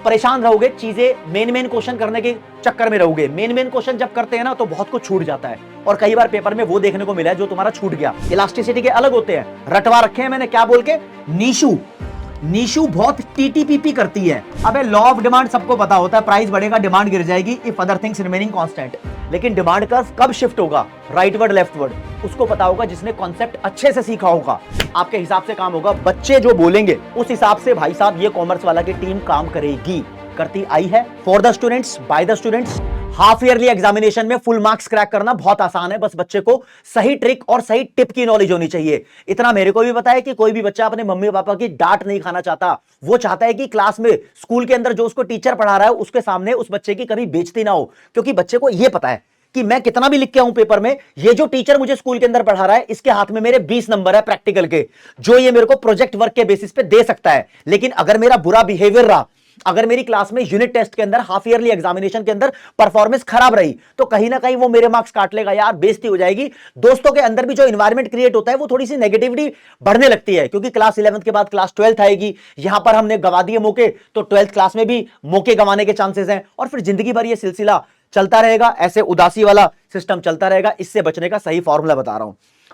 परेशान रहोगे, चीजें मेन क्वेश्चन करने के चक्कर में रहोगे। मेन क्वेश्चन जब करते हैं ना तो बहुत कुछ छूट जाता है, और कई बार पेपर में वो देखने को मिला है जो तुम्हारा छूट गया। इलास्टिसिटी के अलग होते हैं, रटवा रखे हैं मैंने क्या बोल के, नीशू बहुत टीटीपीपी करती है। अबे लॉ ऑफ डिमांड सबको पता होता है, प्राइस बढ़ेगा डिमांड गिर जाएगी if other things remaining constant. लेकिन डिमांड कर्व कब शिफ्ट होगा, राइटवर्ड लेफ्टवर्ड, उसको पता होगा जिसने कॉन्सेप्ट अच्छे से सीखा होगा। आपके हिसाब से काम होगा, बच्चे जो बोलेंगे उस हिसाब से भाई साहब ये कॉमर्स वाला की टीम काम करेगी, करती आई है। For the students, by the students. Half yearly examination में फुल मार्क्स क्रैक करना बहुत आसान है, बस बच्चे को सही ट्रिक और सही टिप की नॉलेज होनी चाहिए। इतना मेरे को भी पता है कि कोई भी बच्चा अपने मम्मी पापा की डांट नहीं खाना चाहता। वो चाहता है कि क्लास में, स्कूल के अंदर जो उसको टीचर पढ़ा रहा है उसके सामने उस बच्चे की कभी बेइज्जती ना हो, क्योंकि बच्चे को यह पता है कि मैं कितना भी लिख के आऊं पेपर में, ये जो टीचर मुझे स्कूल के अंदर पढ़ा रहा है इसके हाथ में मेरे 20 नंबर है प्रैक्टिकल के, जो ये मेरे को प्रोजेक्ट वर्क के बेसिस पे दे सकता है। लेकिन अगर मेरा बुरा बिहेवियर रहा, अगर मेरी क्लास में यूनिट टेस्ट के अंदर, हाफ ईयरली एग्जामिनेशन के अंदर परफॉर्मेंस खराब रही, तो कहीं ना कहीं वो मेरे मार्क्स काट लेगा यार, बेइज्जती हो जाएगी। दोस्तों के अंदर भी जो एनवायरनमेंट क्रिएट होता है वो थोड़ी सी नेगेटिविटी बढ़ने लगती है, क्योंकि क्लास 11th के बाद क्लास 12th आएगी, यहां पर हमने गवा दिए मौके, तो 12th क्लास में भी मौके गंवाने के चांसेस हैं, और फिर जिंदगी भर ये सिलसिला चलता रहेगा, ऐसे उदासी वाला सिस्टम चलता रहेगा। इससे बचने का सही फॉर्मूला बता रहा हूं।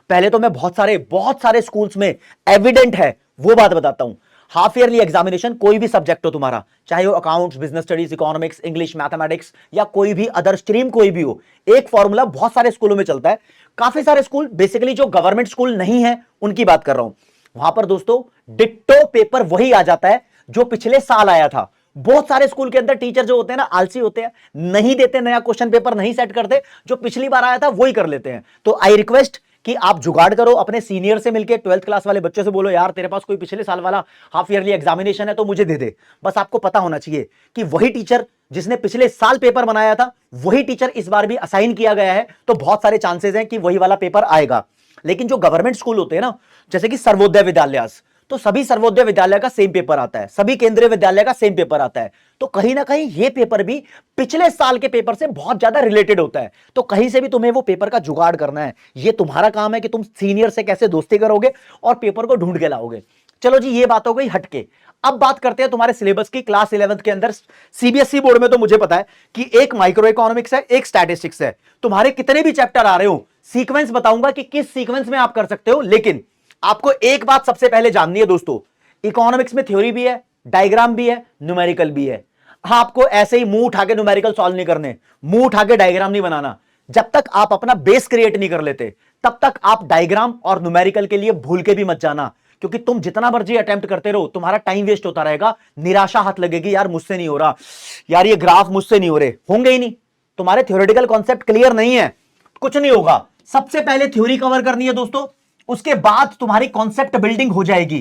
पहले तो मैं बहुत सारे स्कूल्स में एविडेंट है वो बात बताता हूं। हाफ ईयरली एग्जामिनेशन, कोई भी सब्जेक्ट हो तुम्हारा, चाहे वो accounts, business studies, economics, English, mathematics, या कोई भी अदर स्ट्रीम कोई भी हो, एक फॉर्मूला बहुत सारे स्कूलों में चलता है। काफी सारे स्कूल, बेसिकली जो गवर्नमेंट स्कूल नहीं है उनकी बात कर रहा हूं, वहां पर दोस्तों डिट्टो पेपर वही आ जाता है जो पिछले साल आया था। बहुत सारे स्कूल के अंदर टीचर जो होते हैं ना, आलसी होते हैं, नहीं देते नया क्वेश्चन पेपर, नहीं सेट करते, जो पिछली बार आया था वही कर लेते हैं। तो आई रिक्वेस्ट कि आप जुगाड़ करो, अपने सीनियर से मिलकर 12th क्लास वाले बच्चों से बोलो, यार तेरे पास कोई पिछले साल वाला हाफ ईयरली एग्जामिनेशन है तो मुझे दे दे। बस आपको पता होना चाहिए कि वही टीचर जिसने पिछले साल पेपर बनाया था, वही टीचर इस बार भी असाइन किया गया है, तो बहुत सारे चांसेस हैं कि वही वाला पेपर आएगा। लेकिन जो गवर्नमेंट स्कूल होते हैं ना, जैसे कि सर्वोदय विद्यालय, तो सभी सर्वोदय विद्यालय का सेम पेपर आता है, सभी केंद्रीय विद्यालय का सेम पेपर आता है, तो कहीं ना कहीं ये पेपर भी पिछले साल के पेपर से बहुत ज्यादा रिलेटेड होता है। तो कहीं से भी तुम्हें वो पेपर का जुगाड़ करना है, ये तुम्हारा काम है कि तुम सीनियर से कैसे दोस्ती करोगे और पेपर को ढूंढ के लाओगे। चलो जी, ये बात हो गई हटके। अब बात करते हैं तुम्हारे सिलेबस की। क्लास 11th के अंदर सीबीएसई बोर्ड में तो मुझे पता है कि एक माइक्रो इकोनॉमिक्स है, एक स्टैटिस्टिक्स है। तुम्हारे कितने भी चैप्टर आ रहे हो, सीक्वेंस बताऊंगा कि किस सीक्वेंस में आप कर सकते हो। लेकिन आपको एक बात सबसे पहले जाननी है दोस्तों, इकोनॉमिक्स में थ्योरी भी है, डायग्राम भी है, न्यूमेरिकल भी है। हाँ, आपको ऐसे ही मुंह उठा के न्यूमेरिकल सॉल्व नहीं करने, मुंह उठा के डायग्राम नहीं बनाना। जब तक आप अपना बेस क्रिएट नहीं कर लेते, तब तक आप डायग्राम और न्यूमेरिकल के लिए भूल के भी मत जाना, क्योंकि तुम जितना मर्जी अटेम्प्ट करते रहो, तुम्हारा टाइम वेस्ट होता रहेगा, निराशा हाथ लगेगी, यार मुझसे नहीं हो रहा, यार ये ग्राफ मुझसे नहीं हो रहे, होंगे ही नहीं। तुम्हारे थ्योरेटिकल कॉन्सेप्ट क्लियर नहीं है, कुछ नहीं होगा। सबसे पहले थ्योरी कवर करनी है दोस्तों, उसके बाद तुम्हारी कॉन्सेप्ट बिल्डिंग हो जाएगी,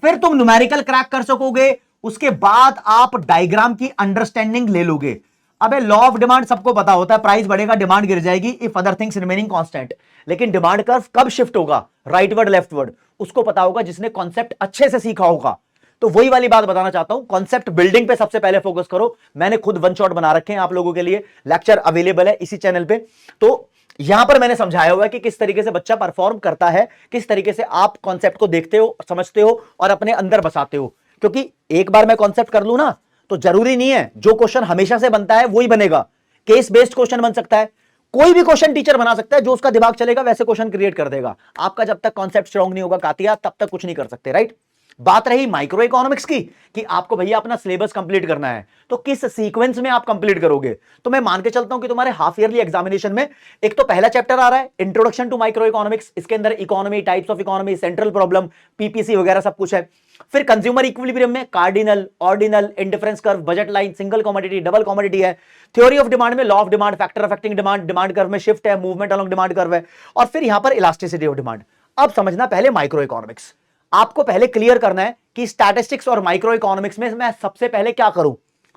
फिर तुम न्यूमेरिकल क्रैक कर सकोगे, उसके बाद आप डायग्राम की अंडरस्टैंडिंग ले लोगे। अबे लॉ ऑफ डिमांड सबको पता होता है, प्राइस बढ़ेगा डिमांड गिर जाएगी if other things remaining constant. लेकिन डिमांड कर्व कब शिफ्ट होगा, राइटवर्ड लेफ्टवर्ड, उसको पता होगा जिसने कॉन्सेप्ट अच्छे से सीखा होगा। तो वही वाली बात बताना चाहता हूं, कॉन्सेप्ट बिल्डिंग पे सबसे पहले फोकस करो। मैंने खुद वन शॉट बना रखे हैं आप लोगों के लिए, लेक्चर अवेलेबल है इसी चैनल पे। तो यहां पर मैंने समझाया हुआ है कि किस तरीके से बच्चा परफॉर्म करता है, किस तरीके से आप कॉन्सेप्ट को देखते हो, समझते हो और अपने अंदर बसाते हो। क्योंकि एक बार मैं कॉन्सेप्ट कर लूं ना, तो जरूरी नहीं है जो क्वेश्चन हमेशा से बनता है वही बनेगा। केस बेस्ड क्वेश्चन बन सकता है, कोई भी क्वेश्चन टीचर बना सकता है, जो उसका दिमाग चलेगा वैसे क्वेश्चन क्रिएट कर देगा। आपका जब तक कॉन्सेप्ट स्ट्रांग नहीं होगा कातिया, तब तक कुछ नहीं कर सकते, राइट। बात रही माइक्रो इकोनॉमिक्स की कि आपको भैया अपना सिलेबस कंप्लीट करना है, तो किस सीक्वेंस में आप कंप्लीट करोगे। तो मैं मान के चलता हूं कि तुम्हारे हाफ ईयरली एग्जामिनेशन में एक तो पहला चैप्टर आ रहा है, इंट्रोडक्शन टू माइक्रो इकोनॉमिक्स। इसके अंदर economy, types of economy, central problem, PPC वगैरह सब कुछ है। फिर कंज्यूमर इक्विलिब्रियम में cardinal, ordinal, indifference curve, budget line, single commodity, double commodity है। थ्योरी ऑफ डिमांड में law of demand, factor affecting demand, demand curve में शिफ्ट है, मूवमेंट अलोंग डिमांड कर्व है, और फिर यहां पर इलास्टिसिटी ऑफ डिमांड। अब समझना पहले माइक्रो इकोनॉमिक्स, आपको पहले क्लियर करना है कि स्टैटिस्टिक्स और माइक्रो इकोनॉमिक्स में मैं सबसे पहले क्या करूं।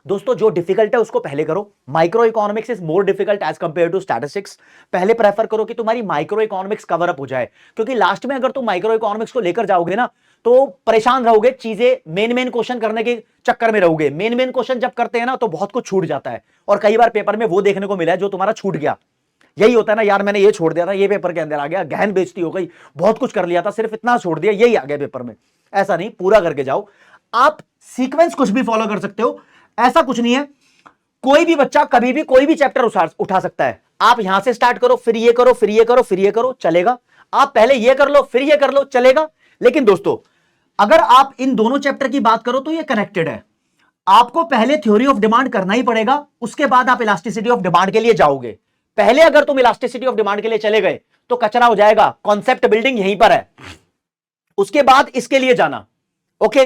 दोस्तों, जो डिफिकल्ट है उसको पहले करो। Micro economics is more difficult as compare to statistics. पहले प्रेफर करो कि तुम्हारी माइक्रो इकोनॉमिक्स कवर अप हो जाए, क्योंकि लास्ट में अगर तुम माइक्रो इकोनॉमिक्स को लेकर जाओगे ना, तो परेशान रहोगे, चीजें मेन क्वेश्चन करने के चक्कर में रहोगे। मेन क्वेश्चन जब करते हैं ना तो बहुत कुछ छूट जाता है, और कई बार पेपर में वो देखने को मिला है जो तुम्हारा छूट गया। यही होता है ना यार, मैंने ये छोड़ दिया था, ये पेपर के अंदर आ गया, गहन बेइज्जती हो गई, बहुत कुछ कर लिया था, सिर्फ इतना छोड़ दिया, यही आ गया पेपर में। ऐसा नहीं, पूरा करके जाओ। आप सीक्वेंस कुछ भी फॉलो कर सकते हो, ऐसा कुछ नहीं है, कोई भी बच्चा कभी भी कोई भी चैप्टर उठा सकता है। आप यहां से स्टार्ट करो, फिर ये करो, फिर ये करो, फिर ये करो, चलेगा। आप पहले ये कर लो, फिर ये कर लो, चलेगा। लेकिन दोस्तों, अगर आप इन दोनों चैप्टर की बात करो तो ये कनेक्टेड है। आपको पहले थ्योरी ऑफ डिमांड करना ही पड़ेगा, उसके बाद आप इलास्टिसिटी ऑफ डिमांड के लिए जाओगे। पहले अगर तुम इलास्टिसिटी ऑफ डिमांड के लिए चले गए तो कचरा हो जाएगा। कॉन्सेप्ट बिल्डिंग यहीं पर है, उसके बाद इसके लिए जाना। ओके,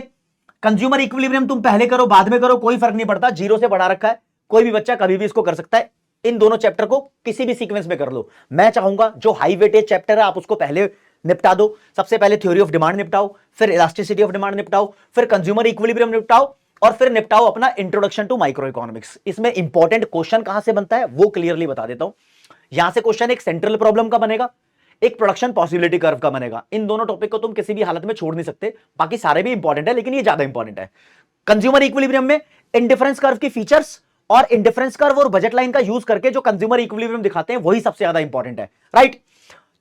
कंज्यूमर इक्विलिब्रियम तुम पहले करो बाद में करो, कोई फर्क नहीं पड़ता, 0 से बढ़ा रखा है, कोई भी बच्चा कभी भी इसको कर सकता है। इन दोनों चैप्टर को किसी भी सीक्वेंस में कर लो। मैं चाहूंगा जो हाई वेटेज चैप्टर है आप उसको पहले निपटा दो। सबसे पहले थ्योरी ऑफ डिमांड निपटाओ, फिर इलास्टिसिटी ऑफ डिमांड निपटाओ, फिर कंज्यूमर इक्विलिब्रियम निपटाओ, और फिर निपटाओ अपना इंट्रोडक्शन टू माइक्रो इकोनॉमिक्स। इसमें इंपॉर्टेंट क्वेश्चन कहां से बनता है वो क्लियरली बता देता हूं। यहां से क्वेश्चन एक सेंट्रल प्रॉब्लम का बनेगा, एक प्रोडक्शन पॉसिबिलिटी कर्व का बनेगा। इन दोनों टॉपिक को तुम किसी भी हालत में छोड़ नहीं सकते। बाकी सारे भी इंपॉर्टेंट है, लेकिन ये ज्यादा इंपॉर्टेंट है। कंज्यूमर इक्विलिब्रियम में इंडिफरेंस कर्व की फीचर्स और इंडिफरेंस कर्व और बजट लाइन का यूज करके जो कंज्यूमर इक्विलिब्रियम दिखाते हैं वही सबसे ज्यादा इंपॉर्टेंट है, राइट।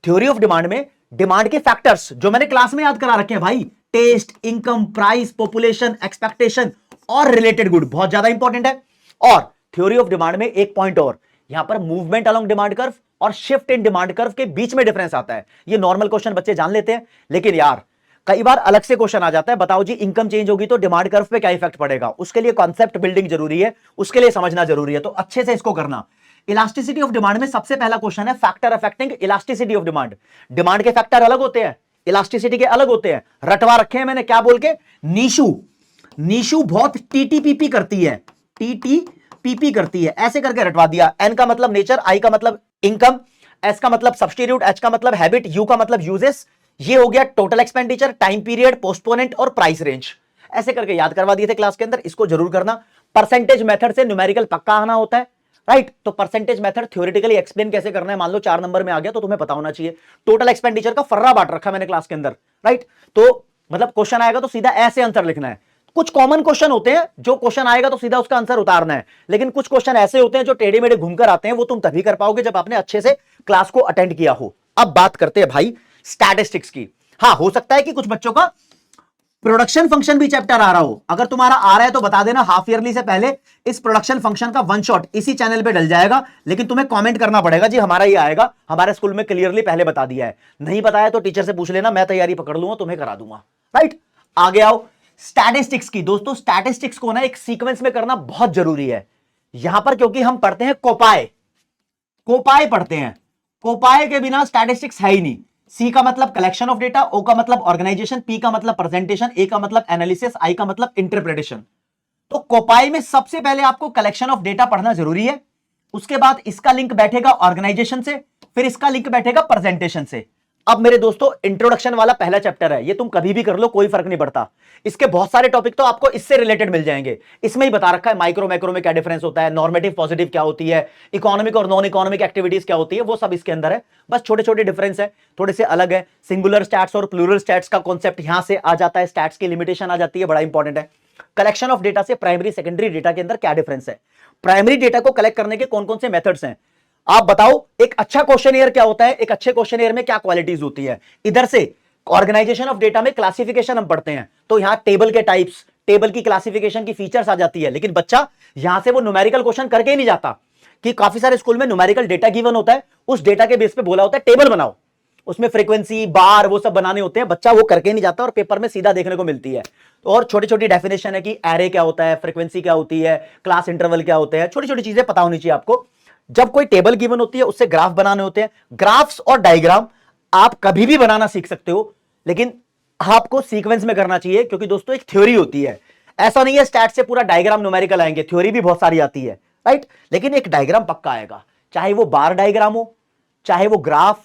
थ्योरी ऑफ डिमांड में डिमांड के फैक्टर्स जो मैंने क्लास में याद करा रखे हैं भाई, taste, income, price, population, expectation और रिलेटेड गुड, बहुत ज्यादा इंपॉर्टेंट है। और थ्योरी ऑफ डिमांड में एक पॉइंट और, यहां पर मूवमेंट अलोंग डिमांड कर्व और शिफ्ट इन डिमांड कर्व के बीच में डिफरेंस आता है। ये नॉर्मल क्वेश्चन बच्चे जान लेते हैं, लेकिन यार कई बार अलग से क्वेश्चन आ जाता है, बताओ जी इनकम चेंज होगी तो डिमांड कर्व पे क्या इफेक्ट पड़ेगा। उसके लिए कॉन्सेप्ट बिल्डिंग जरूरी है, उसके लिए समझना जरूरी है, तो अच्छे से इसको करना। इलास्टिसिटी ऑफ डिमांड में सबसे पहला क्वेश्चन है factor affecting elasticity of demand. Demand के फैक्टर अलग होते हैं, इलास्टिसिटी के अलग होते हैं। रटवा रखे हैं मैंने, क्या बोल के, नीशू बहुत टीटीपीपी करती है, टीटीपीपी करती है, ऐसे करके रटवा दिया। एन का मतलब नेचर, आई का मतलब इनकम, एस का मतलब सब्स्टिट्यूट, एच का मतलब हैबिट, यू का मतलब यूजेस। ये हो गया टोटल एक्सपेंडिचर, टाइम पीरियड, पोस्टपोनेंट और प्राइस रेंज। ऐसे करके याद करवा दिए थे क्लास के अंदर, इसको जरूर करना। परसेंटेज मेथड से न्यूमेरिकल पक्का आना होता है, राइट। तो परसेंटेज मेथड थ्योरेटिकली एक्सप्लेन कैसे करना है, मान लो 4 नंबर में आ गया तो तुम्हें पता होना चाहिए। टोटल एक्सपेंडिचर का फर्रा बांट रखा मैंने क्लास के अंदर, राइट। तो मतलब क्वेश्चन आएगा तो सीधा ऐसे आंसर लिखना है। कुछ कॉमन क्वेश्चन होते हैं, जो क्वेश्चन आएगा तो सीधा उसका आंसर उतारना है, लेकिन कुछ क्वेश्चन ऐसे होते हैं जो टेढ़े मेढ़े घूमकर आते हैं, वो तुम तभी कर पाओगे जब आपने अच्छे से क्लास को अटेंड किया हो। अब बात करते हैं भाई स्टैटिस्टिक्स की। हाँ, हो सकता है कि कुछ बच्चों का प्रोडक्शन फंक्शन भी चैप्टर आ रहा हो। अगर तुम्हारा आ रहा है तो बता देना, हाफ ईयरली से पहले इस प्रोडक्शन फंक्शन का वन शॉट इसी चैनल पे डल जाएगा, लेकिन तुम्हें कमेंट करना पड़ेगा जी हमारा ये आएगा, हमारे स्कूल में क्लियरली पहले बता दिया है। नहीं बताया तो टीचर से पूछ लेना, मैं तैयारी पकड़ लूंगा, तुम्हें करा दूंगा, राइट। आगे आओ स्टैटिस्टिक्स की। दोस्तों स्टैटिस्टिक्स को ना एक सीक्वेंस में करना बहुत जरूरी है यहां पर, क्योंकि हम पढ़ते हैं कोपाए पढ़ते हैं। कोपाए के बिना स्टैटिस्टिक्स है ही नहीं। सी का मतलब कलेक्शन ऑफ डेटा, ओ का मतलब ऑर्गेनाइजेशन, पी का मतलब प्रेजेंटेशन, ए का मतलब एनालिसिस, आई का मतलब इंटरप्रिटेशन। तो कोपाई में सबसे पहले आपको कलेक्शन ऑफ डेटा पढ़ना जरूरी है, उसके बाद इसका लिंक बैठेगा ऑर्गेनाइजेशन से, फिर इसका लिंक बैठेगा प्रेजेंटेशन से। अब मेरे दोस्तों इंट्रोडक्शन वाला पहला चैप्टर है, ये तुम कभी भी कर लो, कोई फर्क नहीं पड़ता। इसके बहुत सारे टॉपिक तो आपको इससे रिलेटेड मिल जाएंगे। इसमें ही बता रखा है माइक्रो मैक्रो में क्या डिफरेंस होता है, नॉर्मेटिव पॉजिटिव क्या होती है, इकोनॉमिक और नॉन इकोनॉमिक एक्टिविटीज क्या होती है, वो सब इसके अंदर है। बस छोटे छोटे डिफरेंस है, थोड़े से अलग है। सिंगुलर स्टैट्स और प्लूरल स्टैट्स का कॉन्सेप्ट यहां से आ जाता है, स्टैट्स की लिमिटेशन आ जाती है, बड़ा इंपॉर्टेंट है। कलेक्शन ऑफ डेटा से प्राइमरी सेकेंडरी डेटा के अंदर क्या डिफरेंस है, प्राइमरी डेटा को कलेक्ट करने के कौन कौन से मेथड्स हैं, आप बताओ। एक अच्छा क्वेश्चनियर क्या होता है, एक अच्छे क्वेश्चनियर में क्या क्वालिटीज होती है। इधर से ऑर्गेनाइजेशन ऑफ डेटा में क्लासिफिकेशन हम पढ़ते हैं, तो यहां टेबल के टाइप्स, टेबल की क्लासिफिकेशन की फीचर्स आ जाती है, लेकिन बच्चा यहां से वो न्यूमेरिकल क्वेश्चन करके ही नहीं जाता। कि काफी सारे स्कूल में न्यूमेरिकल डेटा गिवन होता है, उस डेटा के बेस पे बोला होता है टेबल बनाओ, उसमें फ्रीक्वेंसी बार वो सब बनाने होते हैं, बच्चा वो करके नहीं जाता और पेपर में सीधा देखने को मिलती है। तो और छोटी छोटी डेफिनेशन है कि एरे क्या होता है, फ्रीक्वेंसी क्या होती है, क्लास इंटरवल क्या होते हैं, छोटी छोटी चीजें पता होनी चाहिए आपको। जब कोई टेबल गिवन होती है उससे ग्राफ बनाने होते हैं। ग्राफ्स और डायग्राम आप कभी भी बनाना सीख सकते हो, लेकिन आपको सीक्वेंस में करना चाहिए, क्योंकि दोस्तों एक थ्योरी होती है। ऐसा नहीं है स्टैट से पूरा डायग्राम न्यूमेरिकल आएंगे, थ्योरी भी बहुत सारी आती है, राइट। लेकिन एक डायग्राम पक्का आएगा, चाहे वो बार डायग्राम हो, चाहे वो ग्राफ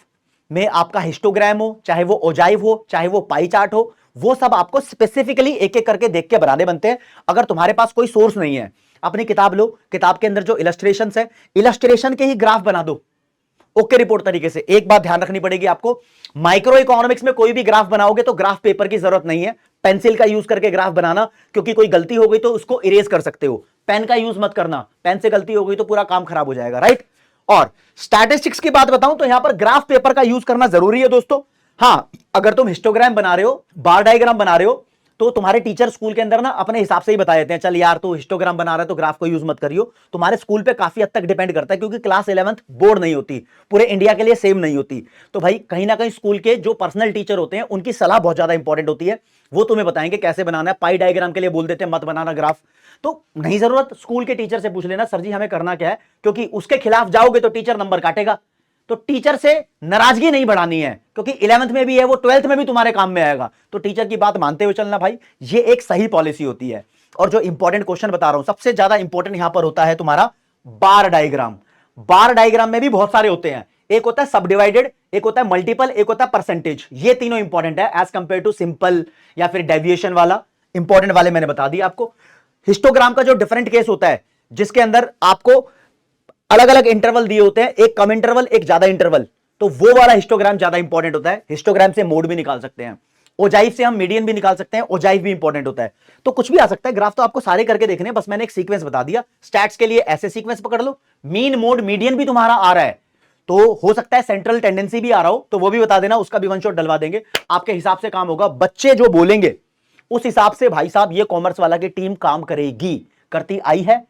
में आपका हिस्टोग्राम हो, चाहे वो ओजाइव हो, चाहे वो पाई चार्ट हो, वो सब आपको स्पेसिफिकली एक एक करके देख के बनाने बनते हैं। अगर तुम्हारे पास कोई सोर्स नहीं है, अपनी किताब लो, किताब के अंदर जो इलस्ट्रेशन है, इलस्ट्रेशन के ही ग्राफ बना दो ओके रिपोर्ट तरीके से। एक बात ध्यान रखनी पड़ेगी आपको, माइक्रो इकोनॉमिक्स में कोई भी ग्राफ बनाओगे तो ग्राफ पेपर की जरूरत नहीं है, पेंसिल का यूज करके ग्राफ बनाना, क्योंकि कोई गलती हो गई तो उसको इरेज कर सकते हो। पेन का यूज मत करना, पेन से गलती हो गई तो पूरा काम खराब हो जाएगा, राइट। और स्टैटिस्टिक्स की बात बताऊं तो यहां पर ग्राफ पेपर का यूज करना जरूरी है दोस्तों। हां, अगर तुम हिस्टोग्राम बना रहे हो, बार डायग्राम बना रहे हो, तो तुम्हारे टीचर स्कूल के अंदर ना अपने हिसाब से ही बता देते हैं, चल यार तू हिस्टोग्राम बना रहा है तो ग्राफ को यूज मत करियो। तुम्हारे स्कूल पे काफी हद तक डिपेंड करता है, क्योंकि क्लास 11th बोर्ड नहीं होती, पूरे इंडिया के लिए सेम नहीं होती। तो भाई कहीं ना कहीं स्कूल के जो पर्सनल टीचर होते हैं उनकी सलाह बहुत ज्यादा इंपॉर्टेंट होती है, वो तुम्हें बताएंगे कैसे बनाना है। पाई डायग्राम के लिए बोल देते हैं मत बनाना ग्राफ, तो नहीं जरूरत, स्कूल के टीचर से पूछ लेना सर जी हमें करना क्या है, क्योंकि उसके खिलाफ जाओगे तो टीचर नंबर काटेगा। तो टीचर से नाराजगी नहीं बढ़ानी है, क्योंकि 11th में भी है वो, 12th में भी तुम्हारे काम में आएगा। तो टीचर की बात मानते हुए चलना भाई, ये एक सही पॉलिसी होती है। और जो इंपॉर्टेंट क्वेश्चन बता रहा हूं, सबसे ज्यादा इंपॉर्टेंट यहां पर होता है तुम्हारा बार डायग्राम। बार डायग्राम में भी बहुत सारे होते हैं, एक होता है सब डिवाइडेड, एक होता है मल्टीपल, एक होता है परसेंटेज। ये तीनों इंपॉर्टेंट है एज कंपेयर टू सिंपल या फिर डेविएशन वाला। इंपॉर्टेंट वाले मैंने बता दिया आपको। हिस्टोग्राम का जो डिफरेंट केस होता है, जिसके अंदर आपको अलग अलग इंटरवल दिए होते हैं, एक कम इंटरवल एक ज्यादा इंटरवल, तो वो वाला हिस्टोग्राम ज्यादा इंपॉर्टेंट होता है। हिस्टोग्राम से मोड भी निकाल सकते हैं, ओजाइव से हम मीडियन भी निकाल सकते हैं, ओजाइव भी इंपॉर्टेंट होता है। तो कुछ भी आ सकता है, ग्राफ तो आपको सारे करके देखने हैं, बस मैंने एक सीक्वेंस बता दिया। स्टैट्स के लिए ऐसे सीक्वेंस पकड़ लो, मीन मोड मीडियन भी तुम्हारा आ रहा है, तो हो सकता है सेंट्रल टेंडेंसी भी आ रहा हो, तो वो भी बता देना, उसका भी वन शॉट डलवा देंगे। आपके हिसाब से काम होगा, बच्चे जो बोलेंगे उस हिसाब से भाई साहब ये कॉमर्स वाला की टीम काम करेगी, करती आई है,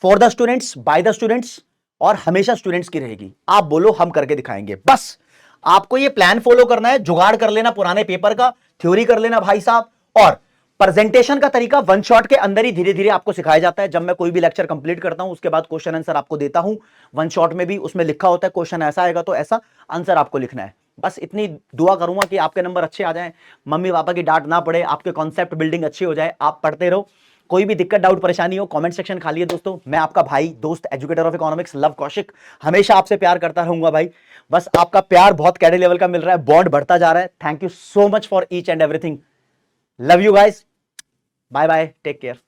for the students, by the students, और हमेशा स्टूडेंट्स की रहेगी। आप बोलो हम करके दिखाएंगे, बस आपको ये प्लान फॉलो करना है। जुगाड़ कर लेना पुराने पेपर का, थ्योरी कर लेना भाई साहब, और प्रेजेंटेशन का तरीका वन शॉट के अंदर ही धीरे धीरे आपको सिखाया जाता है। जब मैं कोई भी लेक्चर कंप्लीट करता हूं उसके बाद क्वेश्चन आंसर आपको देता हूं वन शॉट में भी, उसमें लिखा होता है क्वेश्चन ऐसा आएगा तो ऐसा आंसर आपको लिखना है। बस इतनी दुआ करूंगा कि आपके नंबर अच्छे आ जाएं, मम्मी पापा की डांट ना पड़े, आपके कॉन्सेप्ट बिल्डिंग अच्छी हो जाए, आप पढ़ते रहो। कोई भी दिक्कत डाउट परेशानी हो कमेंट सेक्शन खाली है दोस्तों। मैं आपका भाई दोस्त educator of economics love Kaushik, हमेशा आपसे प्यार करता रहूंगा भाई। बस आपका प्यार बहुत कैडे लेवल का मिल रहा है, बॉन्ड बढ़ता जा रहा है। Thank you so much for each and everything, love you guys, bye bye, take care.